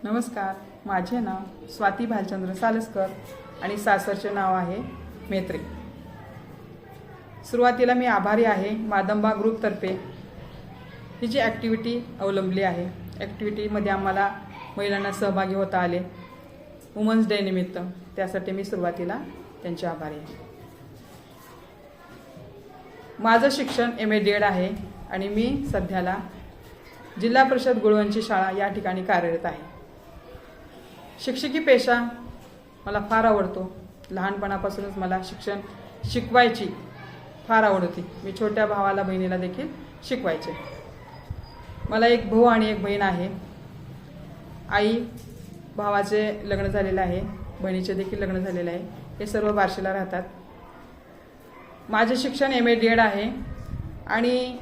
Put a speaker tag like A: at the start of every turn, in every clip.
A: नमस्कार, माझे नाव स्वाती भालचंद्र सालसकर आणि सासरचे नाव आहे मेत्रे। सुरुवातीला मी आभारी आहे मादंबा ग्रुपतर्फे ही जी ॲक्टिव्हिटी अवलंबली आहे। ॲक्टिव्हिटीमध्ये आम्हाला महिलांना सहभागी होता आले वुमन्स डे निमित्त, त्यासाठी मी सुरुवातीला त्यांचे आभारी आहे। माझं शिक्षण MA आहे आणि मी सध्याला जिल्हा परिषद गुळवंची शाळा या ठिकाणी कार्यरत आहे। शिक्षकी पेशा मला फार आवडतो। लहानपणापासूनच मला शिक्षण शिकवायची फार आवड होती। मी छोट्या भावाला बहिणीला देखील शिकवायचे। मला एक भाऊ आणि एक बहीण आहे। आई भावाचे लग्न झालेले आहे, बहिणीचे देखील लग्न झालेले आहे। हे सर्व बार्शीला राहतात। माझे शिक्षण MA आहे आणि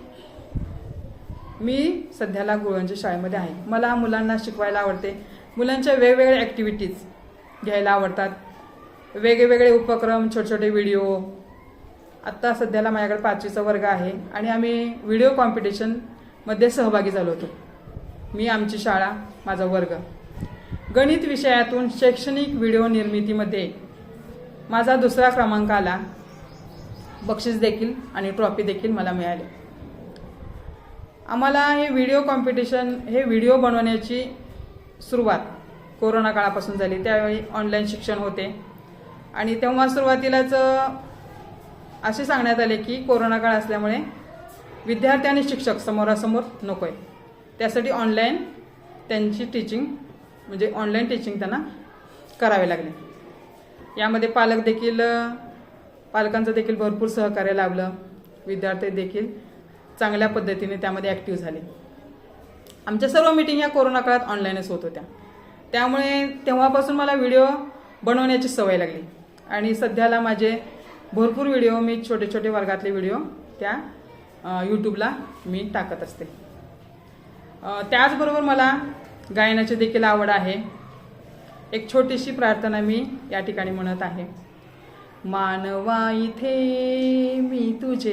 A: मी सध्याला गुळवंची शाळेमध्ये आहे। मला मुलांना शिकवायला आवडते। मुलांच्या वेगवेगळ्या ॲक्टिव्हिटीज घ्यायला आवडतात, वेगवेगळे उपक्रम, छोटे छोटे व्हिडिओ। आत्ता सध्याला माझ्याकडे 5वीचा वर्ग आहे आणि आम्ही व्हिडिओ कॉम्पिटिशनमध्ये सहभागी झालो होतो। मी, आमची शाळा, माझा वर्ग। गणित विषयातून शैक्षणिक व्हिडिओ निर्मितीमध्ये माझा 2रा क्रमांक आला। बक्षीस देखील आणि ट्रॉफी देखील मला मिळाली। आम्हाला हे व्हिडिओ कॉम्पिटिशन, हे व्हिडिओ बनवण्याची सुरुवात कोरोना काळापासून झाली। त्यावेळी ऑनलाईन शिक्षण होते आणि तेव्हा सुरुवातीलाच असे सांगण्यात आले की कोरोना काळ असल्यामुळे विद्यार्थी आणि शिक्षक समोरासमोर नको आहे, त्यासाठी ऑनलाईन त्यांची टीचिंग, म्हणजे ऑनलाईन टीचिंग त्यांना करावे लागले। यामध्ये पालकांचं देखील भरपूर सहकार्य लाभलं। विद्यार्थी देखील चांगल्या पद्धतीने त्यामध्ये ॲक्टिव्ह झाले। आमच्या सर्व मीटिंग या कोरोना काळात ऑनलाईनच होत होत्या, त्यामुळे तेव्हापासून मला व्हिडिओ बनवण्याची सवय लागली आणि सध्याला माझे भरपूर व्हिडिओ, मी छोटे छोटे वर्गातले व्हिडिओ त्या यूट्यूबला मी टाकत असते। त्याचबरोबर मला गायनाची देखील आवड आहे। एक छोटीशी प्रार्थना मी या ठिकाणी म्हणत आहे। मानवा इथे मी तुझे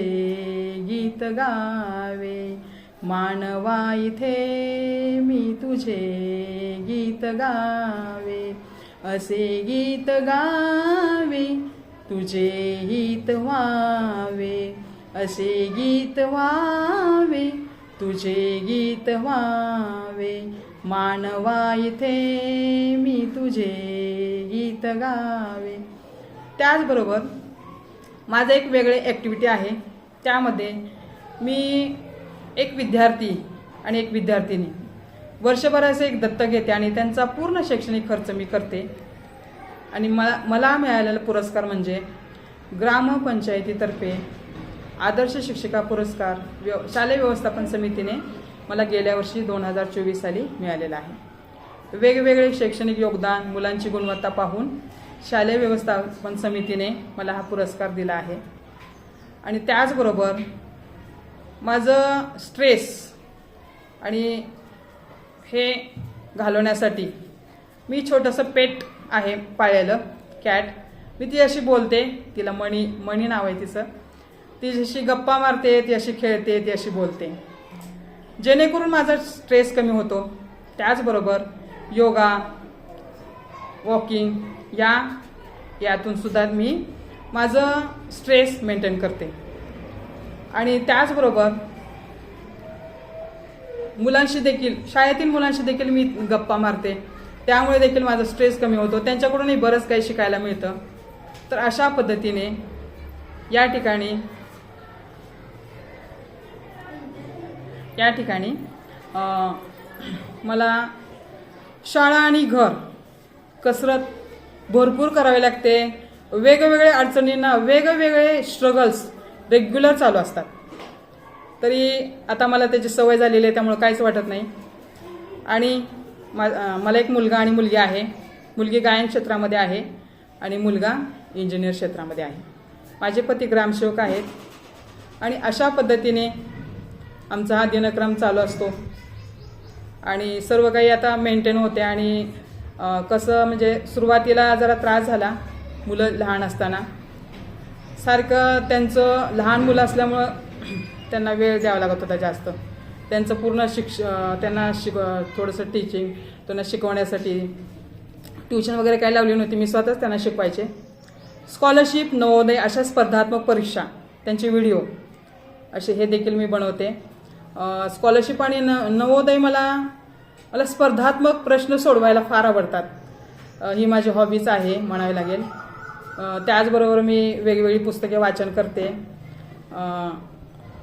A: गीत गावे, मानवा इथे मी तुझे गीत गावे, असे गीत गावे तुझे हित व्हावे, असे गीत व्हावे तुझे गीत व्हावे, मानवा इथे मी तुझे गीत गावे। त्याचबरोबर माझं एक वेगळे ॲक्टिव्हिटी आहे। त्यामध्ये मी एक विद्यार्थी आणि एक विद्यार्थिनी वर्षभराचे एक दत्तक घेते आणि त्यांचा पूर्ण शैक्षणिक खर्च मी करते। आणि मला मिळालेला पुरस्कार म्हणजे ग्रामपंचायतीतर्फे आदर्श शिक्षिका पुरस्कार शालेय व्यवस्थापन समितीने मला गेल्या वर्षी 2024 साली मिळालेला आहे। वेगवेगळे शैक्षणिक योगदान, मुलांची गुणवत्ता पाहून शालेय व्यवस्थापन समितीने मला हा पुरस्कार दिला आहे। आणि त्याचबरोबर माझं स्ट्रेस आणि हे घालवण्यासाठी मी छोटंसं पेट आहे पाळलेलं, कॅट। मी ती अशी बोलते, तिला मणी नाव आहे तिचं। ती जशी गप्पा मारते, ती अशी खेळते, ती अशी बोलते, जेणेकरून माझा स्ट्रेस कमी होतो। त्याचबरोबर योगा, वॉकिंग यातून सुद्धा मी माझं स्ट्रेस मेंटेन करते। आणि त्याचबरोबर मुलांशी देखील, शाळेतील मुलांशी देखील मी गप्पा मारते, त्यामुळे देखील माझा स्ट्रेस कमी होतो। त्यांच्याकडूनही बरंच काही शिकायला मिळतं। तर अशा पद्धतीने या ठिकाणी मला शाळा आणि घर कसरत भरपूर करावी लागते। वेगवेगळ्या अडचणींना वेगवेगळे स्ट्रगल्स रेग्युलर चालू असतात। तरी आता मला त्याची सवय झालेली आहे, त्यामुळे काहीच वाटत नाही। आणि मला एक मुलगा आणि मुलगी आहे। मुलगी गायन क्षेत्रामध्ये आहे आणि मुलगा इंजिनियर क्षेत्रामध्ये आहे। माझे पती ग्रामसेवक आहेत आणि अशा पद्धतीने आमचा हा दिनक्रम चालू असतो आणि सर्व काही आता मेंटेन होते। आणि कसं म्हणजे सुरुवातीला जरा त्रास झाला, मुलं लहान असताना सारखं त्यांचं, लहान मुलं असल्यामुळं त्यांना वेळ द्यावा लागत होता जास्त। त्यांचं पूर्ण त्यांना थोडंसं टीचिंग, त्यांना शिकवण्यासाठी ट्युशन वगैरे काही लावली नव्हती, मी स्वतःच त्यांना शिकवायचे. स्कॉलरशिप, नवोदय अशा स्पर्धात्मक परीक्षा त्यांचे व्हिडिओ असे हे देखील मी बनवते. स्कॉलरशिप आणि नवोदय मला स्पर्धात्मक प्रश्न सोडवायला फार आवडतात. ही माझी हॉबीच आहे म्हणावी लागेल. त्याचबरोबर मी वेगवेगळी पुस्तके वाचन करते.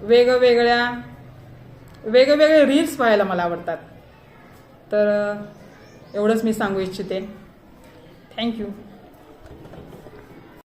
A: वेगवेगळे रील्स पाहायला मला आवडतात. तर एवढंच मी सांगू इच्छिते. थँक्यू.